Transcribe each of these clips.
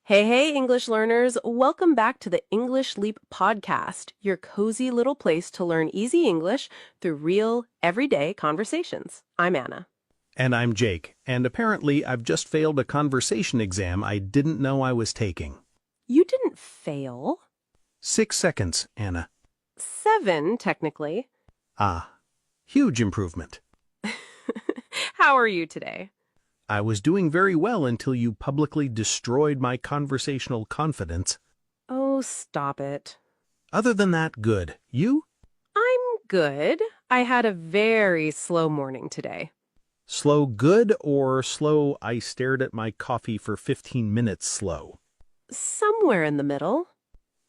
Hey, English learners. Welcome back to the English Leap podcast, your cozy little place to learn easy English through real, everyday conversations. I'm Anna. And I'm Jake, and apparently I've just failed a conversation exam I didn't know I was taking. You didn't fail. 6 seconds, Anna. 7, technically. Ah, huge improvement. How are you today? I was doing very well until you publicly destroyed my conversational confidence. Oh, stop it. Other than that, good. You? I'm good. I had a very slow morning today. Slow good or slow I stared at my coffee for 15 minutes slow? Somewhere in the middle.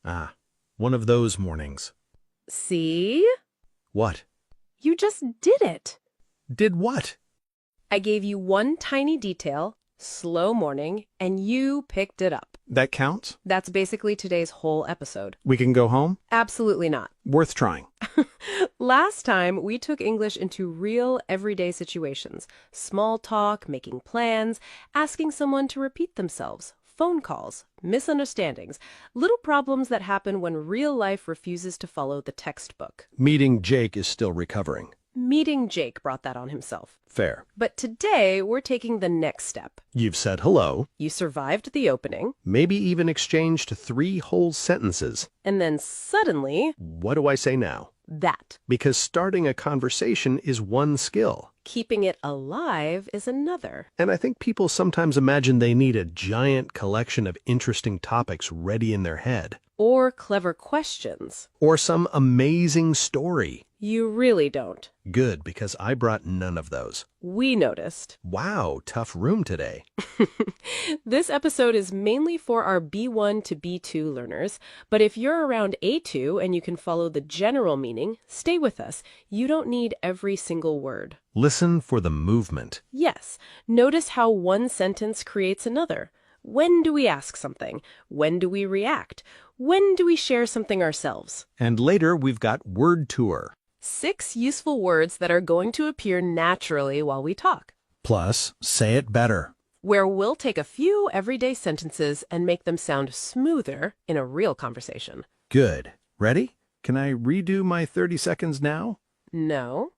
Ah, one of those mornings. See? What? You just did it. Did what? I gave you one tiny detail, slow morning, and you picked it up. That counts? That's basically today's whole episode. We can go home? Absolutely not. Worth trying. Last time, we took English into real, everyday situations. Small talk, making plans, asking someone to repeat themselves, phone calls, misunderstandings, little problems that happen when real life refuses to follow the textbook. Meeting Jake is still recovering. Meeting Jake brought that on himself. Fair. But today, we're taking the next step. You've said hello, You survived the opening, maybe even exchanged 3 whole sentences. and then suddenly, What do I say now? that. Because starting a conversation is one skill. Keeping it alive is another. And I think people sometimes imagine they need a giant collection of interesting topics ready in their head. Or clever questions. Or some amazing story. You really don't. Good, because I brought none of those. We noticed. Wow, tough room today. This episode is mainly for our B1 to B2 learners, but if you're around A2 and you can follow the general meaning, stay with us. You don't need every single word. Listen for the movement. Yes, notice how one sentence creates another. When do we ask something? When do we react? When do we share something ourselves? And later we've got word tour. 6 useful words that are going to appear naturally while we talk, Plus, say it better. where we'll take a few everyday sentences and make them sound smoother in a real conversation. Good. Ready? Can I redo my 30 seconds now? No.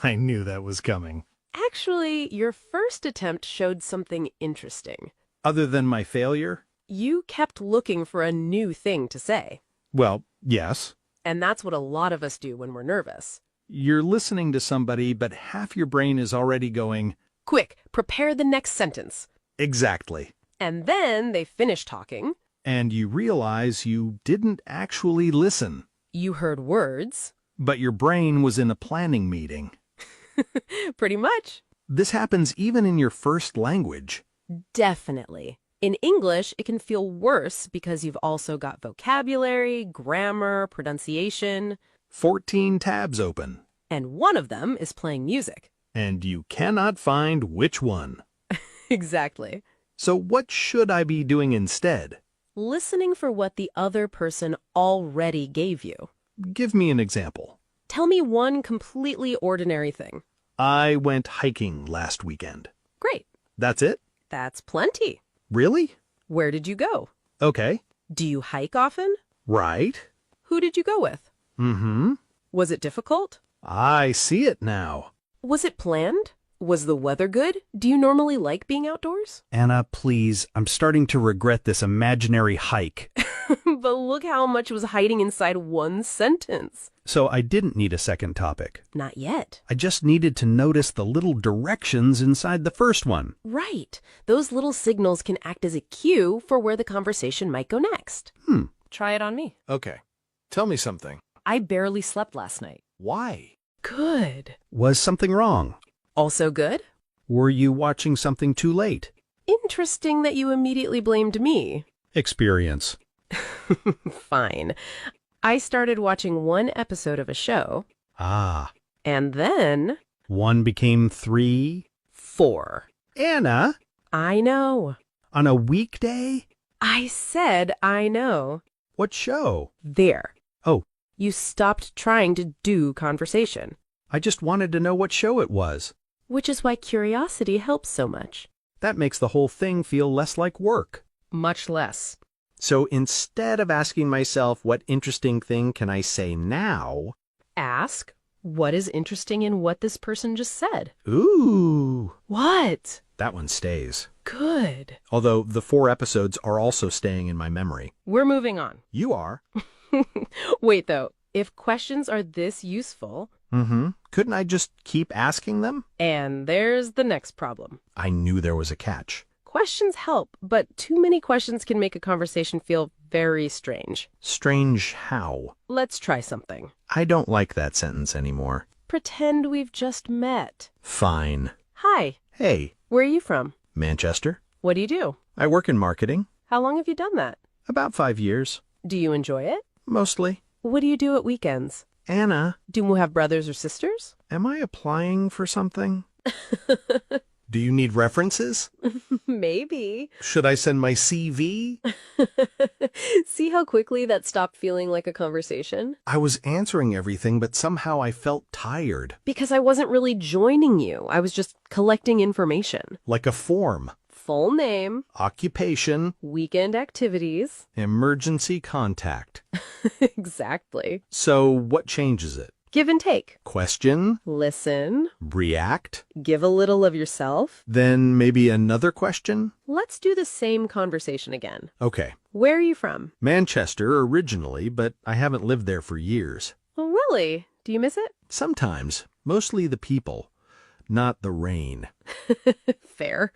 I knew that was coming. Actually, your first attempt showed something interesting. Other than my failure? You kept looking for a new thing to say. Well, yes. And that's what a lot of us do when we're nervous. You're listening to somebody, but half your brain is already going, Quick, prepare the next sentence. exactly. And then they finish talking. And you realize you didn't actually listen, You heard words. but your brain was in a planning meeting. Pretty much. This happens even in your first language. Definitely. In English, it can feel worse because you've also got vocabulary, grammar, pronunciation, 14 tabs open, and one of them is playing music. and you cannot find which one. Exactly. So what should I be doing instead? Listening for what the other person already gave you. Give me an example. Tell me one completely ordinary thing. I went hiking last weekend. Great. That's it? That's plenty. Really? Where did you go? Okay. Do you hike often? Right. Who did you go with? Mm-hmm. Was it difficult? I see it now. Was it planned? Was the weather good? Do you normally like being outdoors? Anna, please, I'm starting to regret this imaginary hike. But look how much was hiding inside one sentence. So I didn't need a second topic. Not yet. I just needed to notice the little directions inside the first one. Right. Those little signals can act as a cue for where the conversation might go next. Try it on me. Okay. Tell me something. I barely slept last night. Why? Good. Was something wrong? Also good? Were you watching something too late? Interesting that you immediately blamed me. Experience. Fine. I started watching one episode of a show, Ah, and then 1 became 3. 4. Anna, I know. on a weekday? I said I know. What show? There. Oh, You stopped trying to do conversation, I just wanted to know what show it was. which is why curiosity helps so much. That makes the whole thing feel less like work. Much less. So instead of asking myself, what interesting thing can I say now? Ask, what is interesting in what this person just said? Ooh, What? that one stays. Good. Although the 4 episodes are also staying in my memory. We're moving on. You are. Wait, though. If questions are this useful, Couldn't I just keep asking them? and there's the next problem. I knew there was a catch. Questions help, but too many questions can make a conversation feel very strange. Strange how? Let's try something. I don't like that sentence anymore. Pretend we've just met. Fine. Hi, Hey, where are you from? Manchester. What do you do? I work in marketing. How long have you done that? About 5 years. Do you enjoy it? Mostly. What do you do at weekends? Anna, Do you have brothers or sisters? am I applying for something? Do you need references? Maybe. Should I send my CV? See how quickly that stopped feeling like a conversation? I was answering everything, but somehow I felt tired. Because I wasn't really joining you. I was just collecting information. Like a form. Full name, Occupation, weekend activities. emergency contact. Exactly. So what changes it? Give and take. Question, Listen. react, Give a little of yourself. then maybe another question? Let's do the same conversation again. Okay. Where are you from? Manchester originally, but I haven't lived there for years. Oh, really? Do you miss it? Sometimes, mostly the people, not the rain. Fair.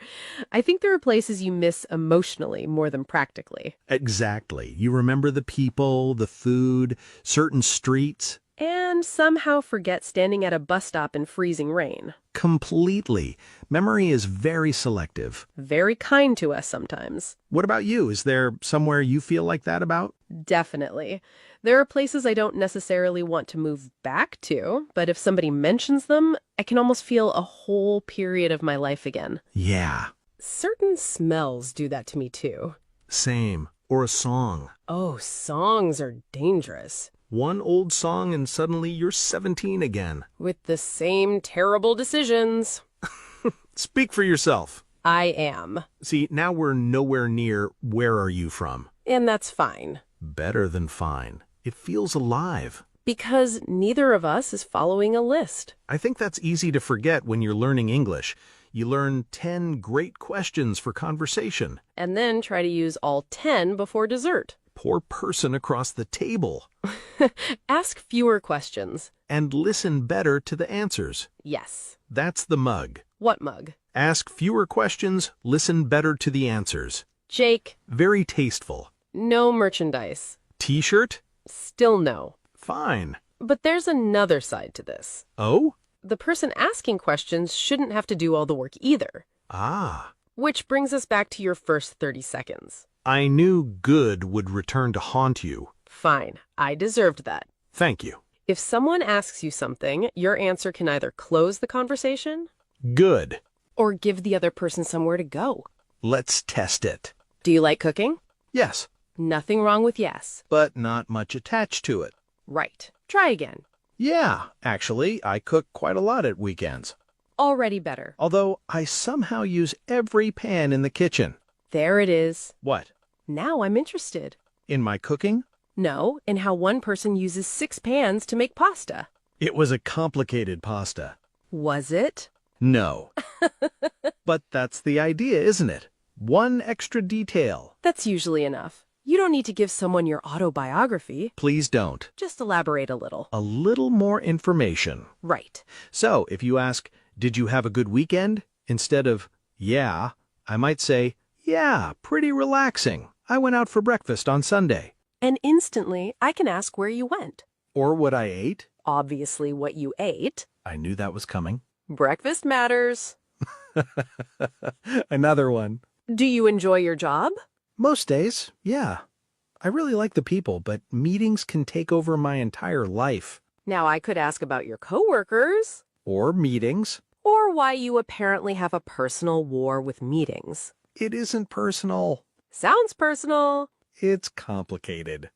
I think there are places you miss emotionally more than practically. Exactly. You remember the people, the food, certain streets? And somehow forget standing at a bus stop in freezing rain. Completely. Memory is very selective. Very kind to us sometimes. What about you? Is there somewhere you feel like that about? Definitely. There are places I don't necessarily want to move back to, but if somebody mentions them, I can almost feel a whole period of my life again. Yeah. Certain smells do that to me too. Same. Or a song. Oh, songs are dangerous. One old song and suddenly you're 17 again. With the same terrible decisions. Speak for yourself. I am. See, now we're nowhere near where are you from. And that's fine. Better than fine. It feels alive. Because neither of us is following a list. I think that's easy to forget when you're learning English. You learn 10 great questions for conversation. And then try to use all 10 before dessert. Poor person across the table. Ask fewer questions. And listen better to the answers. Yes. That's the mug. What mug? Ask fewer questions, listen better to the answers. Jake, Very tasteful. no merchandise. T-shirt? Still no. Fine. But there's another side to this. Oh? The person asking questions shouldn't have to do all the work either. Ah. Which brings us back to your first 30 seconds. I knew good would return to haunt you. Fine, I deserved that. Thank you. If someone asks you something, your answer can either close the conversation Good. or give the other person somewhere to go. Let's test it. Do you like cooking? Yes, Nothing wrong with yes. but not much attached to it. Right. Try again. Yeah, actually, I cook quite a lot at weekends. Already better. Although I somehow use every pan in the kitchen. There it is. What? Now I'm interested. In my cooking? No, in how one person uses 6 pans to make pasta. It was a complicated pasta. Was it? No. But that's the idea, isn't it? One extra detail. That's usually enough. You don't need to give someone your autobiography. Please don't. Just elaborate a little. A little more information. Right. So, if you ask, did you have a good weekend? Instead of, yeah, I might say, yeah, pretty relaxing. I went out for breakfast on Sunday. And instantly, I can ask where you went. Or what I ate. Obviously, what you ate. I knew that was coming. Breakfast matters. Another one. Do you enjoy your job? Most days, yeah. I really like the people, but meetings can take over my entire life. Now, I could ask about your coworkers. Or meetings. Or why you apparently have a personal war with meetings. It isn't personal. Sounds personal. It's complicated.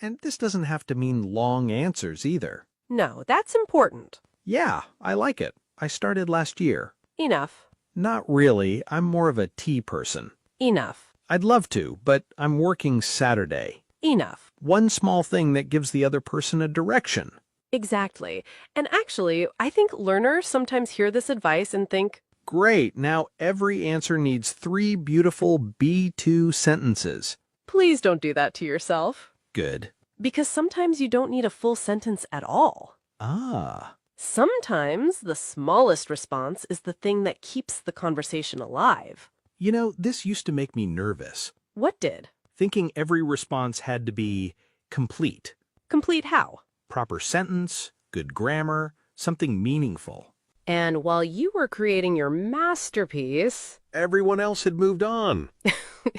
And this doesn't have to mean long answers either. No, that's important. Yeah, I like it. I started last year. Enough. Not really. I'm more of a tea person. Enough. I'd love to, but I'm working Saturday. Enough. One small thing that gives the other person a direction. Exactly. And actually, I think learners sometimes hear this advice and think, Great, now every answer needs 3 beautiful B2 sentences. please don't do that to yourself. Good. Because sometimes you don't need a full sentence at all. Ah. Sometimes the smallest response is the thing that keeps the conversation alive. You know, this used to make me nervous. What did? Thinking every response had to be complete. Complete how? Proper sentence, good grammar, something meaningful. And while you were creating your masterpiece... Everyone else had moved on.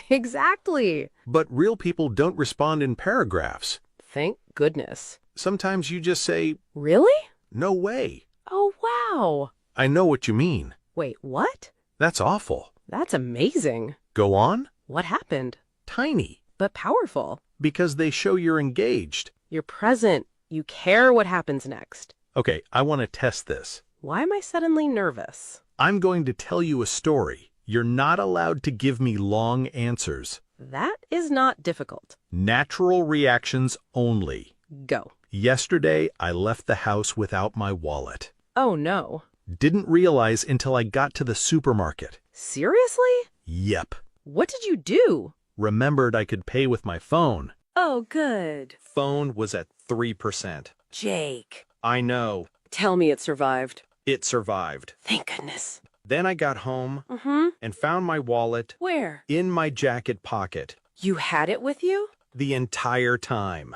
Exactly. But real people don't respond in paragraphs. Thank goodness. Sometimes you just say, Really? no way. Oh, wow. I know what you mean. Wait, what? That's awful. That's amazing. Go on? What happened? Tiny. But powerful. Because they show you're engaged. You're present. You care what happens next. Okay, I want to test this. Why am I suddenly nervous? I'm going to tell you a story. You're not allowed to give me long answers. That is not difficult. Natural reactions only. Go. Yesterday, I left the house without my wallet. Oh, no. Didn't realize until I got to the supermarket. Seriously? Yep. What did you do? Remembered I could pay with my phone. Oh, good. Phone was at 3%. Jake. I know. Tell me it survived. It survived. Thank goodness. Then I got home Mm-hmm. and found my wallet Where? in my jacket pocket You had it with you? the entire time.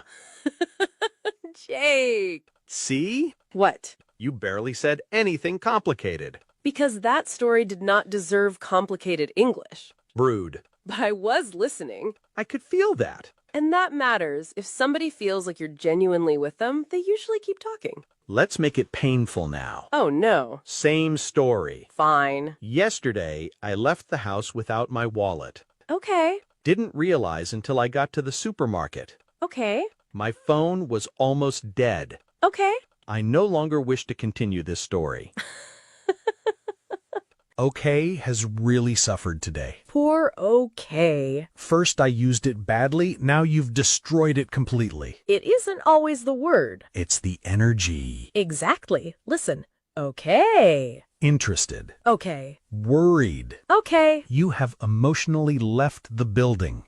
Jake. See? What? You barely said anything complicated. Because that story did not deserve complicated English. Rude. But I was listening. I could feel that. And that matters. If somebody feels like you're genuinely with them, they usually keep talking. Let's make it painful now. Oh, no. Same story. Fine. Yesterday, I left the house without my wallet. Okay. Didn't realize until I got to the supermarket. Okay. My phone was almost dead. Okay. I no longer wish to continue this story. Okay has really suffered today. Poor okay. First I used it badly, now you've destroyed it completely. It isn't always the word. It's the energy. Exactly. Listen. Okay. Interested. Okay. Worried. Okay. You have emotionally left the building.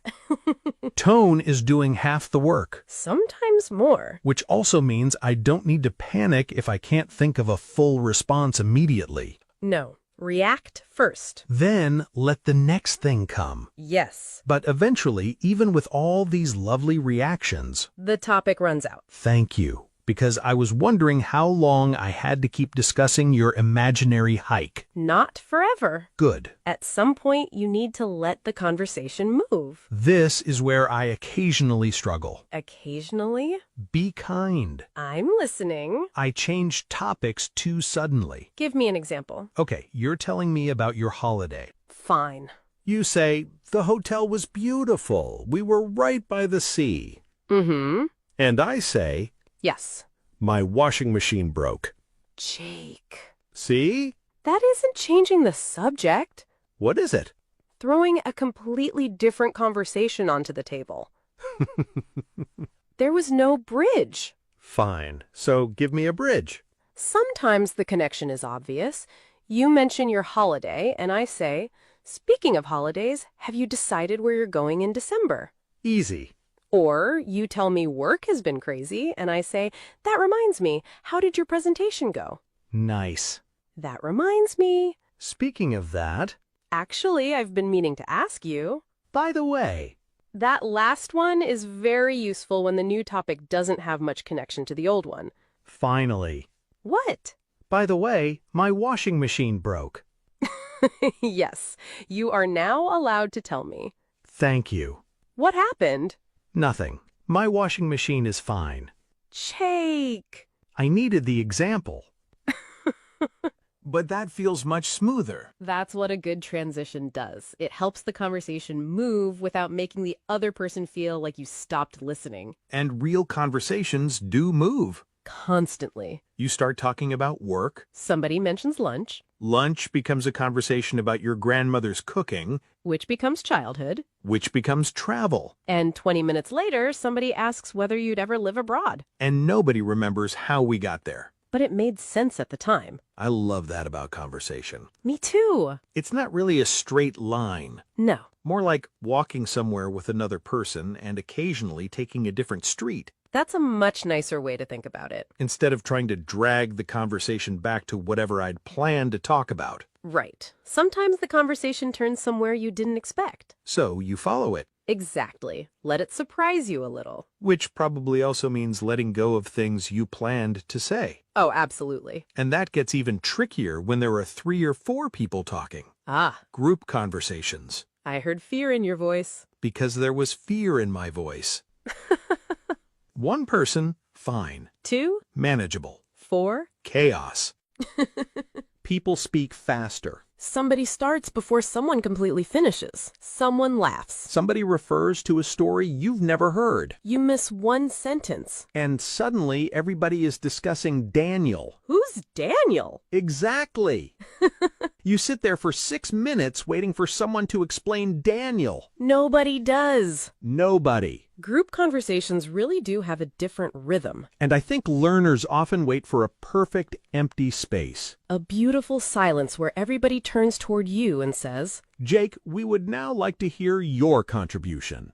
Tone is doing half the work, Sometimes more. which also means I don't need to panic if I can't think of a full response immediately. No. React first. Then let the next thing come. Yes. But eventually, even with all these lovely reactions, The topic runs out. thank you, because I was wondering how long I had to keep discussing your imaginary hike. Not forever. Good. At some point, you need to let the conversation move. This is where I occasionally struggle. Occasionally, Be kind. I'm listening. I change topics too suddenly. Give me an example. Okay, you're telling me about your holiday. Fine. You say, the hotel was beautiful. We were right by the sea. Mm-hmm. And I say, Yes. my washing machine broke. Jake. See? That isn't changing the subject. What is it? Throwing a completely different conversation onto the table. There was no bridge. Fine. So give me a bridge. Sometimes the connection is obvious. You mention your holiday, and I say, speaking of holidays, have you decided where you're going in December? Easy. Or you tell me work has been crazy, and I say, that reminds me, how did your presentation go? Nice. That reminds me. Speaking of that, Actually, I've been meaning to ask you. by the way, That last one is very useful when the new topic doesn't have much connection to the old one. finally. What? By the way, my washing machine broke. Yes, you are now allowed to tell me. Thank you. What happened? Nothing. My washing machine is fine. Jake. I needed the example. But that feels much smoother. That's what a good transition does. It helps the conversation move without making the other person feel like you stopped listening. And real conversations do move. constantly. You start talking about work. Somebody mentions lunch, Lunch becomes a conversation about your grandmother's cooking, which becomes childhood. which becomes travel. And 20 minutes later, somebody asks whether you'd ever live abroad. And nobody remembers how we got there. But it made sense at the time. I love that about conversation. Me too. It's not really a straight line. No. More like walking somewhere with another person and occasionally taking a different street, That's a much nicer way to think about it. instead of trying to drag the conversation back to whatever I'd planned to talk about. Right. Sometimes the conversation turns somewhere you didn't expect. So you follow it, Exactly. Let it surprise you a little. which probably also means letting go of things you planned to say. Oh, absolutely. And that gets even trickier when there are 3 or 4 people talking. Ah, Group conversations. I heard fear in your voice. Because there was fear in my voice. 1 person, fine. 2, Manageable. 4. Chaos. People speak faster. Somebody starts before someone completely finishes. Someone laughs. Somebody refers to a story you've never heard. You miss one sentence. And suddenly everybody is discussing Daniel. Who's Daniel? Exactly. You sit there for 6 minutes waiting for someone to explain Daniel. Nobody does. Nobody. Group conversations really do have a different rhythm. And I think learners often wait for a perfect empty space. A beautiful silence where everybody turns toward you and says, Jake, we would now like to hear your contribution.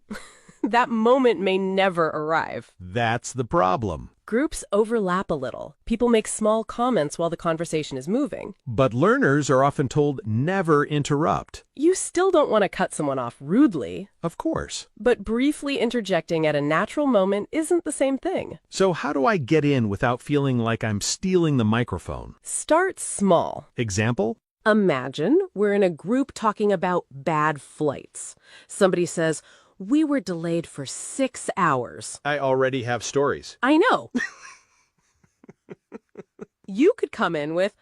that moment may never arrive. That's the problem. Groups overlap a little. People make small comments while the conversation is moving. But learners are often told never interrupt. You still don't want to cut someone off rudely, Of course. but briefly interjecting at a natural moment isn't the same thing. So how do I get in without feeling like I'm stealing the microphone? Start small. Example? Imagine we're in a group talking about bad flights. Somebody says, "We were delayed for 6 hours." I already have stories. I know. You could come in with,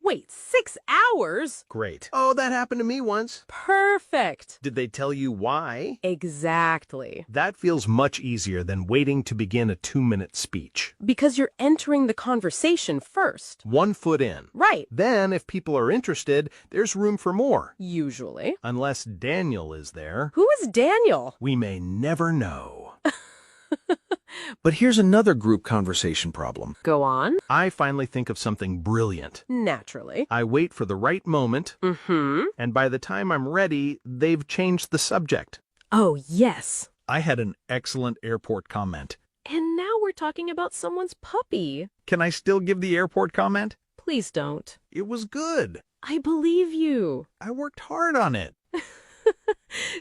"Wait, 6 hours?" Great. Oh, that happened to me once. Perfect. Did they tell you why? Exactly. That feels much easier than waiting to begin a 2-minute speech. Because you're entering the conversation first. 1 foot in. Right. Then, if people are interested, there's room for more. Usually. Unless Daniel is there, Who is Daniel? we may never know. But here's another group conversation problem. Go on. I finally think of something brilliant. Naturally. I wait for the right moment, Mm-hmm. and by the time I'm ready, they've changed the subject. Oh, yes. I had an excellent airport comment. And now we're talking about someone's puppy. Can I still give the airport comment? Please don't. It was good. I believe you. I worked hard on it.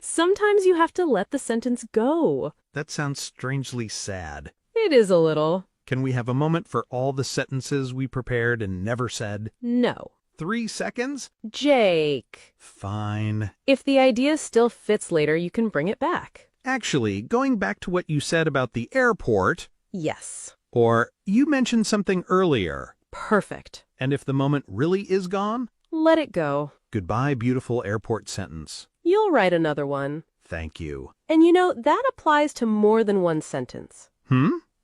Sometimes you have to let the sentence go. That sounds strangely sad. It is a little. Can we have a moment for all the sentences we prepared and never said? No. 3 seconds? Jake. Fine. If the idea still fits later, you can bring it back. Actually, going back to what you said about the airport, Yes. or you mentioned something earlier, Perfect. and if the moment really is gone, Let it go. goodbye, beautiful airport sentence. You'll write another one. Thank you. And you know, that applies to more than one sentence.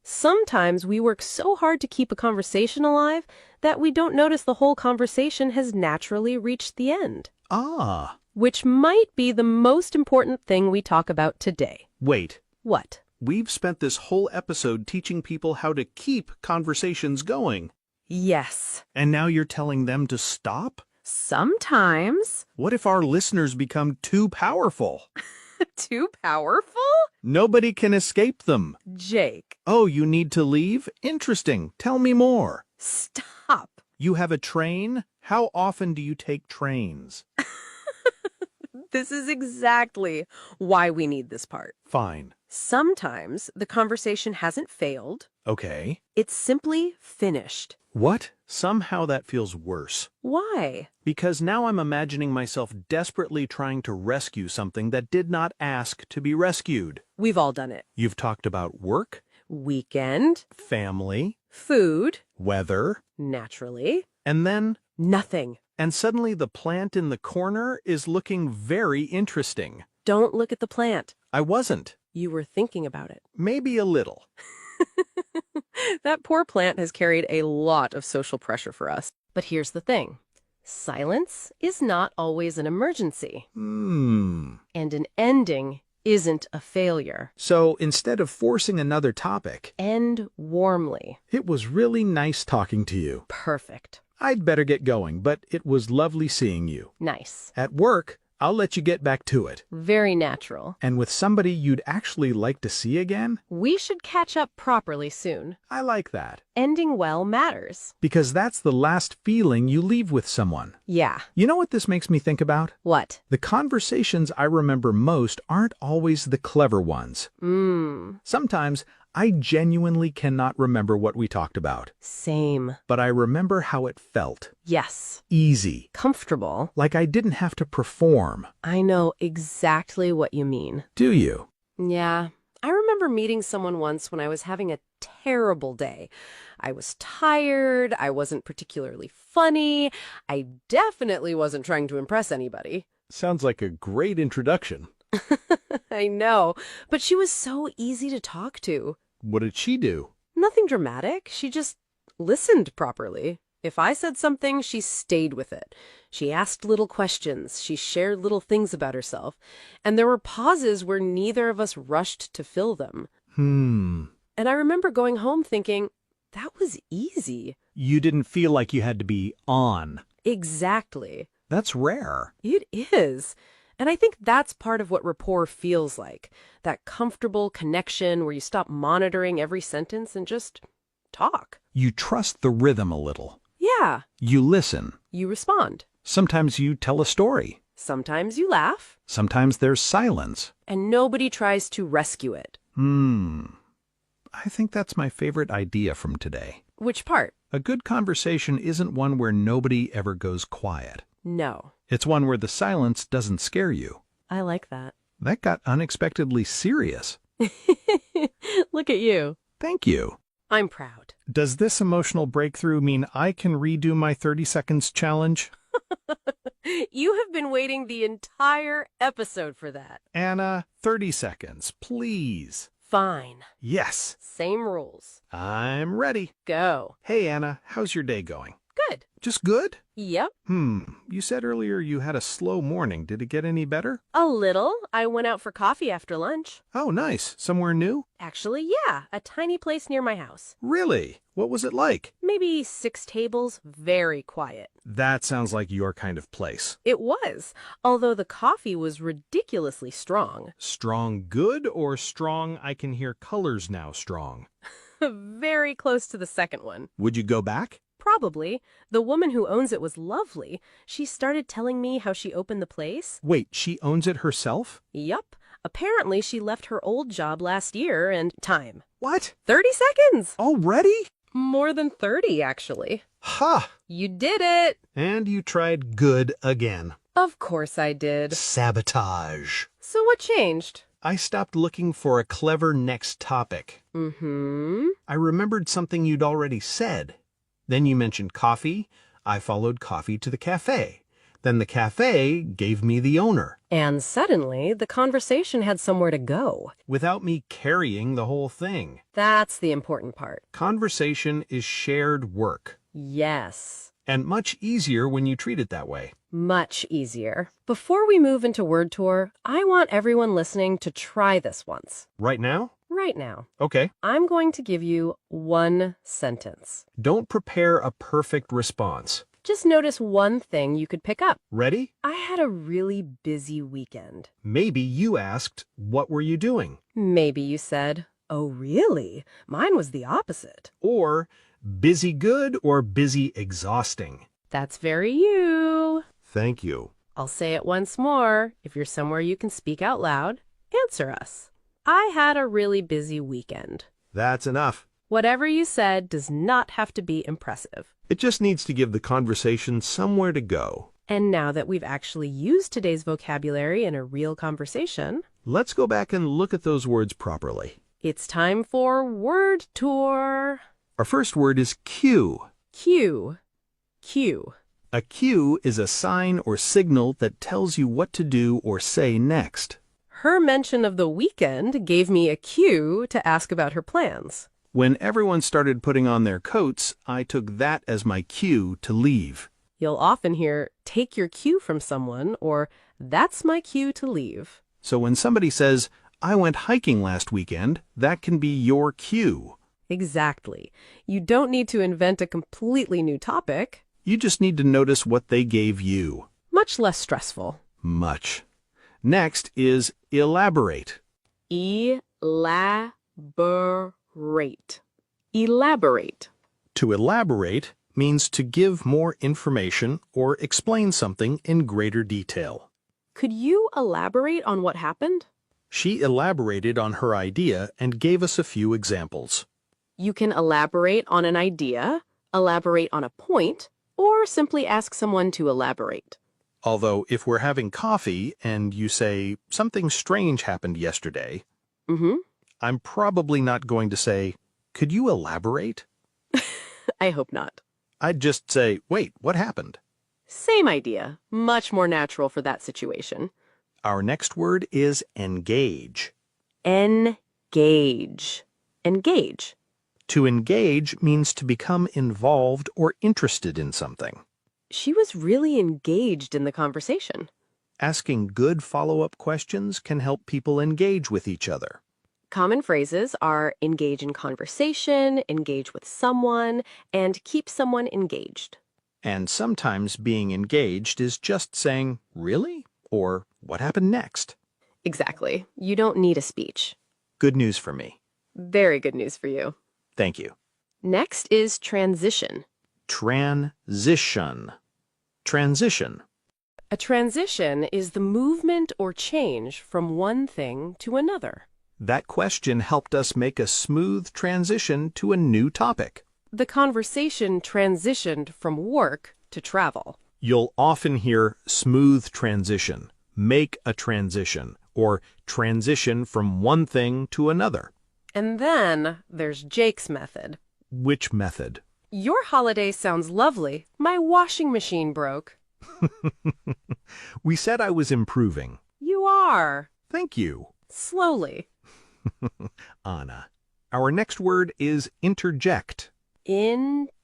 Sometimes we work so hard to keep a conversation alive that we don't notice the whole conversation has naturally reached the end. Ah. Which might be the most important thing we talk about today. Wait. What? We've spent this whole episode teaching people how to keep conversations going. Yes. And now you're telling them to stop? Sometimes. What if our listeners become too powerful? Too powerful? Nobody can escape them. Jake. Oh, you need to leave? Interesting. Tell me more. Stop. You have a train? How often do you take trains? This is exactly why we need this part. Fine. Sometimes the conversation hasn't failed. Okay. It's simply finished. What? Somehow that feels worse. Why? Because now I'm imagining myself desperately trying to rescue something that did not ask to be rescued. We've all done it. You've talked about work, Weekend, family, food, weather, naturally, and then, nothing. and suddenly the plant in the corner is looking very interesting. Don't look at the plant. I wasn't. You were thinking about it. Maybe a little. That poor plant has carried a lot of social pressure for us. But here's the thing. Silence is not always an emergency, and an ending isn't a failure. So instead of forcing another topic, End warmly. it was really nice talking to you. Perfect. I'd better get going, but it was lovely seeing you. Nice. At work, I'll let you get back to it. Very natural. And with somebody you'd actually like to see again? We should catch up properly soon. I like that. Ending well matters. Because that's the last feeling you leave with someone. Yeah. You know what this makes me think about? What? The conversations I remember most aren't always the clever ones. Sometimes I genuinely cannot remember what we talked about, Same. but I remember how it felt. Yes. Easy. Comfortable. Like I didn't have to perform. I know exactly what you mean. Do you? Yeah. I remember meeting someone once when I was having a terrible day. I was tired. I wasn't particularly funny. I definitely wasn't trying to impress anybody. Sounds like a great introduction. I know, but she was so easy to talk to. What did she do? Nothing dramatic. She just listened properly. If I said something, she stayed with it. She asked little questions. She shared little things about herself. And there were pauses where neither of us rushed to fill them. And I remember going home thinking, that was easy. You didn't feel like you had to be on. Exactly. That's rare. It is. And I think that's part of what rapport feels like. That comfortable connection where you stop monitoring every sentence and just talk. You trust the rhythm a little. Yeah. You listen. You respond. Sometimes you tell a story. Sometimes you laugh. Sometimes there's silence. And nobody tries to rescue it. I think that's my favorite idea from today. Which part? A good conversation isn't one where nobody ever goes quiet. No. It's one where the silence doesn't scare you. I like that. That got unexpectedly serious. Look at you. Thank you. I'm proud. Does this emotional breakthrough mean I can redo my 30 seconds challenge? You have been waiting the entire episode for that. Anna, 30 seconds, please. Fine. Yes, Same rules. I'm ready. Go. Hey, Anna, how's your day going? Good. Just good? Yep. You said earlier you had a slow morning. Did it get any better? A little. I went out for coffee after lunch. Oh, nice. Somewhere new? Actually, yeah. A tiny place near my house. Really? What was it like? Maybe 6 tables, very quiet. That sounds like your kind of place. It was, although the coffee was ridiculously strong. Strong good or strong I can hear colors now strong? Very close to the second one. Would you go back? Probably. The woman who owns it was lovely. She started telling me how she opened the place. Wait, she owns it herself? Yup. Apparently she left her old job last year and time. What? 30 seconds! Already? More than 30, actually. Ha! You did it! And you tried good again. Of course I did. Sabotage. So what changed? I stopped looking for a clever next topic. I remembered something you'd already said. Then you mentioned coffee. I followed coffee to the cafe. Then the cafe gave me the owner. And suddenly, the conversation had somewhere to go. Without me carrying the whole thing. That's the important part. Conversation is shared work. Yes. And much easier when you treat it that way. Much easier. Before we move into Word Tour, I want everyone listening to try this once. Right now? Right now. Okay. I'm going to give you one sentence. Don't prepare a perfect response. Just notice one thing you could pick up. Ready? I had a really busy weekend. Maybe you asked, what were you doing? Maybe you said, oh, really? Mine was the opposite. Or busy good or busy exhausting. That's very you. Thank you. I'll say it once more. If you're somewhere you can speak out loud, answer us. I had a really busy weekend. That's enough. Whatever you said does not have to be impressive. It just needs to give the conversation somewhere to go. And now that we've actually used today's vocabulary in a real conversation, Let's go back and look at those words properly. it's time for Word Tour. Our first word is cue. Cue. Cue. A cue is a sign or signal that tells you what to do or say next. Her mention of the weekend gave me a cue to ask about her plans. When everyone started putting on their coats, I took that as my cue to leave. You'll often hear, take your cue from someone, or that's my cue to leave. So when somebody says, I went hiking last weekend, that can be your cue. Exactly. You don't need to invent a completely new topic. You just need to notice what they gave you. Much less stressful. Much. Next is elaborate. Elaborate. Elaborate. To elaborate means to give more information or explain something in greater detail. Could you elaborate on what happened? She elaborated on her idea and gave us a few examples. You can elaborate on an idea, elaborate on a point, or simply ask someone to elaborate. Although if we're having coffee and you say, something strange happened yesterday, I'm probably not going to say, could you elaborate? I hope not. I'd just say, wait, what happened? Same idea, much more natural for that situation. Our next word is engage. Engage. Engage. To engage means to become involved or interested in something. She was really engaged in the conversation. Asking good follow-up questions can help people engage with each other. Common phrases are engage in conversation, engage with someone, and keep someone engaged. And sometimes being engaged is just saying, really? Or what happened next? Exactly. You don't need a speech. Good news for me. Very good news for you. Thank you. Next is transition. Transition. Transition. A transition is the movement or change from one thing to another. That question helped us make a smooth transition to a new topic. The conversation transitioned from work to travel. You'll often hear smooth transition, make a transition, or transition from one thing to another. And then there's Jake's method. Which method? Your holiday sounds lovely. My washing machine broke. We said I was improving. You are. Thank you. Slowly. Anna. Our next word is interject. Interject.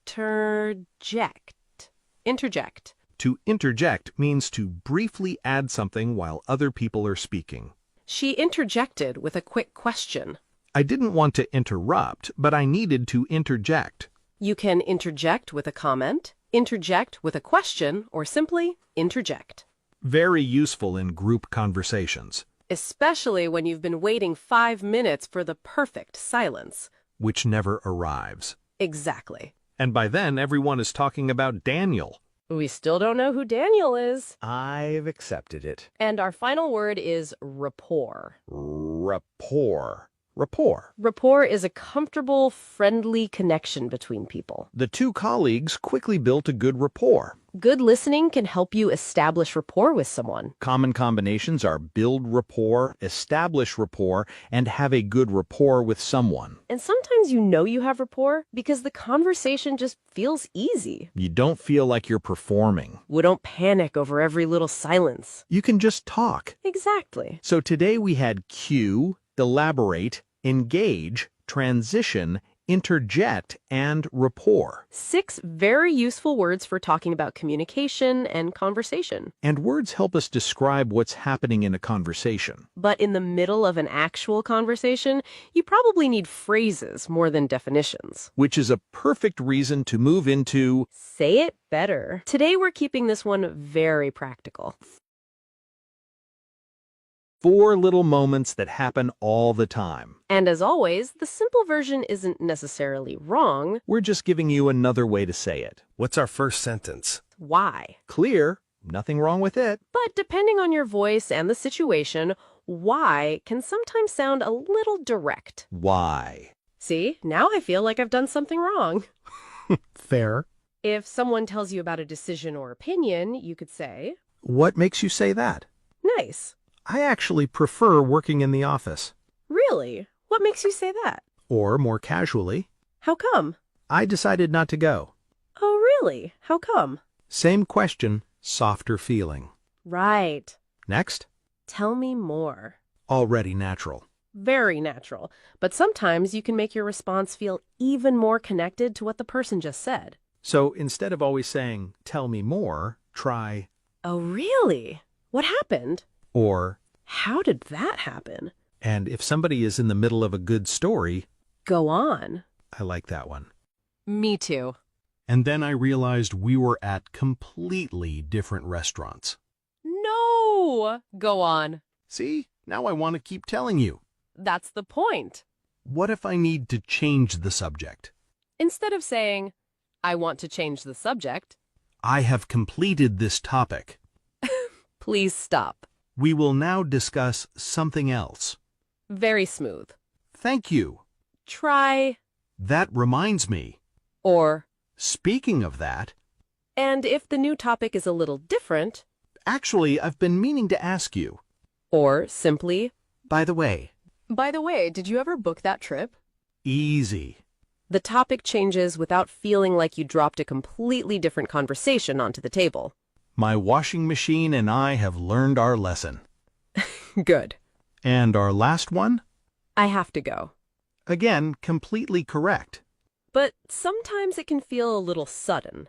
Interject. To interject means to briefly add something while other people are speaking. She interjected with a quick question. I didn't want to interrupt, but I needed to interject. You can interject with a comment, interject with a question, or simply interject. Very useful in group conversations. Especially when you've been waiting 5 minutes for the perfect silence. Which never arrives. Exactly. And by then, everyone is talking about Daniel. We still don't know who Daniel is. I've accepted it. And our final word is rapport. Rapport. Rapport. Rapport is a comfortable, friendly connection between people. The two colleagues quickly built a good rapport. Good listening can help you establish rapport with someone. Common combinations are build rapport, establish rapport, and have a good rapport with someone. And sometimes you know you have rapport because the conversation just feels easy. You don't feel like you're performing. We don't panic over every little silence. You can just talk. Exactly. So today we had cue, elaborate, engage, transition, interject, and rapport. 6 very useful words for talking about communication and conversation. And words help us describe what's happening in a conversation. But in the middle of an actual conversation, you probably need phrases more than definitions. Which is a perfect reason to move into Say it better. Today we're keeping this one very practical. 4 little moments that happen all the time. And as always, the simple version isn't necessarily wrong. We're just giving you another way to say it. What's our first sentence? Why? Clear, nothing wrong with it. But depending on your voice and the situation, why can sometimes sound a little direct. Why? See, now I feel like I've done something wrong. Fair. If someone tells you about a decision or opinion, you could say, What makes you say that? nice. I actually prefer working in the office. Really? What makes you say that? Or, more casually, How come? I decided not to go. Oh, really? How come? Same question, softer feeling. Right. Next, Tell me more. already natural. Very natural. But sometimes you can make your response feel even more connected to what the person just said. So instead of always saying, tell me more, try, Oh, really? What happened? or, How did that happen? and if somebody is in the middle of a good story, Go on. I like that one. Me too. And then I realized we were at completely different restaurants. No! Go on. See? Now I want to keep telling you. That's the point. What if I need to change the subject? Instead of saying, I want to change the subject, I have completed this topic. please stop. We will now discuss something else. Very smooth. Thank you. Try, That reminds me. or, Speaking of that, and if the new topic is a little different, actually, I've been meaning to ask you. or simply, By the way, by the way, did you ever book that trip? easy. The topic changes without feeling like you dropped a completely different conversation onto the table. My washing machine and I have learned our lesson. Good. And our last one? I have to go. Again, completely correct. But sometimes it can feel a little sudden.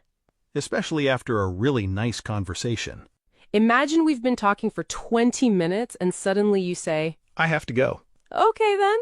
Especially after a really nice conversation. Imagine we've been talking for 20 minutes and suddenly you say, I have to go. okay then.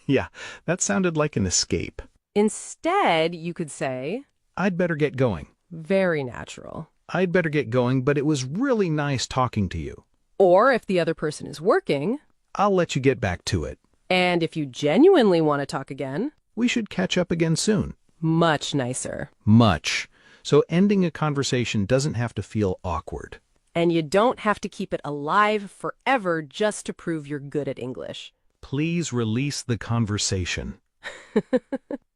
Yeah, that sounded like an escape. Instead, you could say, I'd better get going. very natural. I'd better get going, but it was really nice talking to you. Or if the other person is working, I'll let you get back to it. and if you genuinely want to talk again, We should catch up again soon. much nicer. Much. So ending a conversation doesn't have to feel awkward. And you don't have to keep it alive forever just to prove you're good at English. Please release the conversation.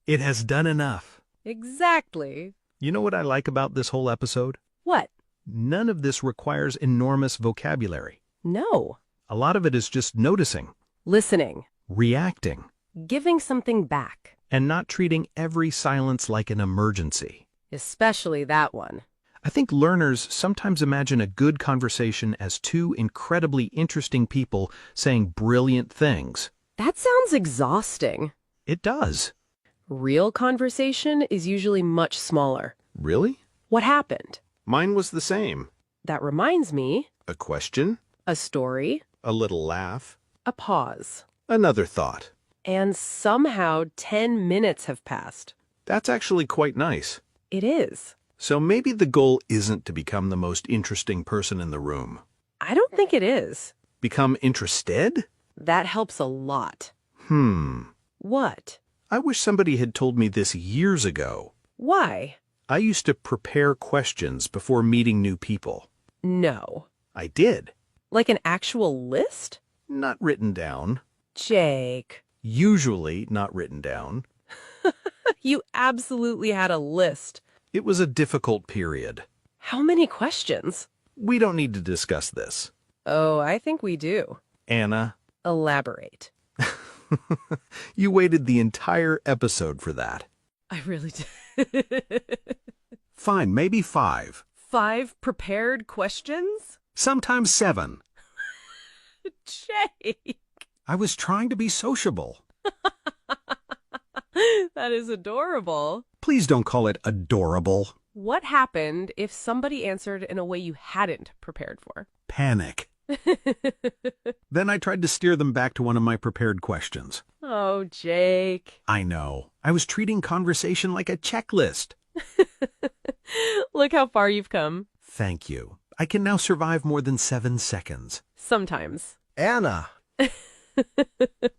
It has done enough. Exactly. You know what I like about this whole episode? What? None of this requires enormous vocabulary. No. A lot of it is just noticing, Listening. reacting, Giving something back. and not treating every silence like an emergency. Especially that one. I think learners sometimes imagine a good conversation as two incredibly interesting people saying brilliant things. That sounds exhausting. It does. Real conversation is usually much smaller. Really? What happened? Mine was the same. That reminds me, A question, a story, a little laugh, a pause. another thought. And somehow 10 minutes have passed. That's actually quite nice. It is. So maybe the goal isn't to become the most interesting person in the room. I don't think it is. Become interested? That helps a lot. What? I wish somebody had told me this years ago. Why? I used to prepare questions before meeting new people. No. I did. Like an actual list? Not written down. Jake. Usually not written down. You absolutely had a list. It was a difficult period. How many questions? We don't need to discuss this. Oh, I think we do. Anna, Elaborate. you waited the entire episode for that. I really did. Fine, maybe 5. 5 prepared questions? Sometimes 7. Jake. I was trying to be sociable. That is adorable. Please don't call it adorable. What happened if somebody answered in a way you hadn't prepared for? Panic. Then I tried to steer them back to one of my prepared questions. Oh, Jake. I know. I was treating conversation like a checklist. Look how far you've come. Thank you. I can now survive more than 7 seconds. Sometimes. Anna.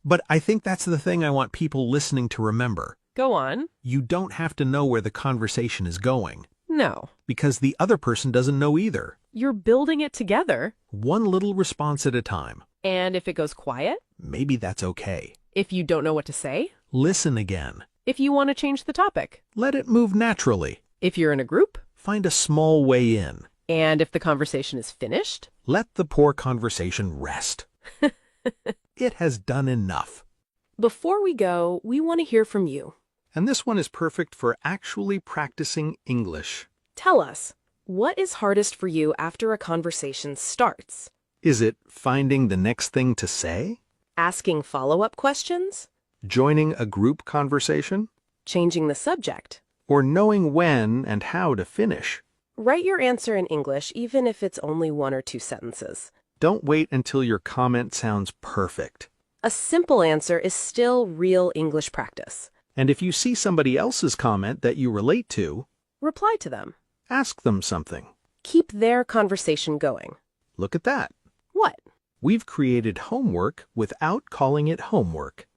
But I think that's the thing I want people listening to remember. Go on. You don't have to know where the conversation is going, No. because the other person doesn't know either. You're building it together. One little response at a time. And if it goes quiet, Maybe that's okay. if you don't know what to say, Listen again. if you want to change the topic, Let it move naturally. if you're in a group, Find a small way in. and if the conversation is finished, Let the poor conversation rest. It has done enough. before we go, we want to hear from you. And this one is perfect for actually practicing English. Tell us, what is hardest for you after a conversation starts? Is it finding the next thing to say? Asking follow-up questions? Joining a group conversation? Changing the subject? Or knowing when and how to finish? Write your answer in English, even if it's only 1 or 2 sentences. Don't wait until your comment sounds perfect. A simple answer is still real English practice. And if you see somebody else's comment that you relate to, Reply to them. ask them something. Keep their conversation going. Look at that. What? We've created homework without calling it homework.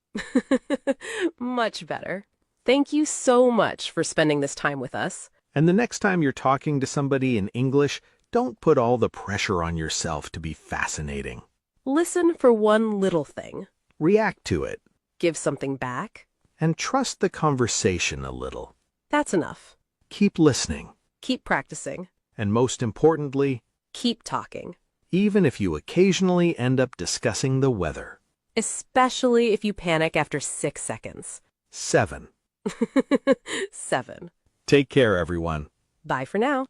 Much better. Thank you so much for spending this time with us. And the next time you're talking to somebody in English, don't put all the pressure on yourself to be fascinating. Listen for one little thing. React to it. Give something back. And trust the conversation a little. That's enough. Keep listening. Keep practicing. And most importantly, Keep talking. even if you occasionally end up discussing the weather. Especially if you panic after 6 seconds. 7. 7. Take care, everyone. Bye for now.